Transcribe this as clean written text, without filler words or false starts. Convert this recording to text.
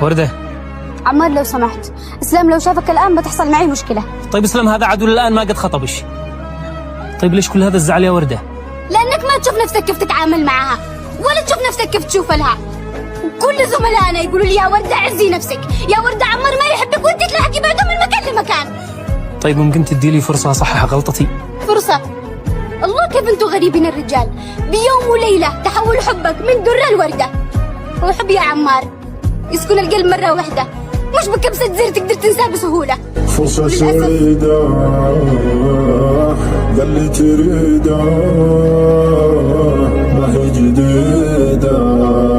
وردة. عمار لو سمحت، اسلام لو شافك الآن بتحصل معي مشكلة. طيب اسلام هذا عدو الآن ما قد خطبش. طيب ليش كل هذا الزعل يا وردة؟ لأنك ما تشوف نفسك كيف تتعامل معها، ولا تشوف نفسك كيف تشوف لها. كل زملائنا يقولوا لي يا وردة عزي نفسك، يا وردة عمار ما يحبك وانت تلحقي بعده من مكان لمكان. طيب ممكن تدي لي فرصة أصحح غلطتي؟ فرصة؟ الله كيف انتوا غريبين الرجال، بيوم وليلة تحول حبك من درة لوردة. وحب يا عمار يسكن القلب مرة واحدة، مش بكبسة زر تقدر تنساه بسهولة. فرصة سعيدة قال تريدها ما هي جديدة.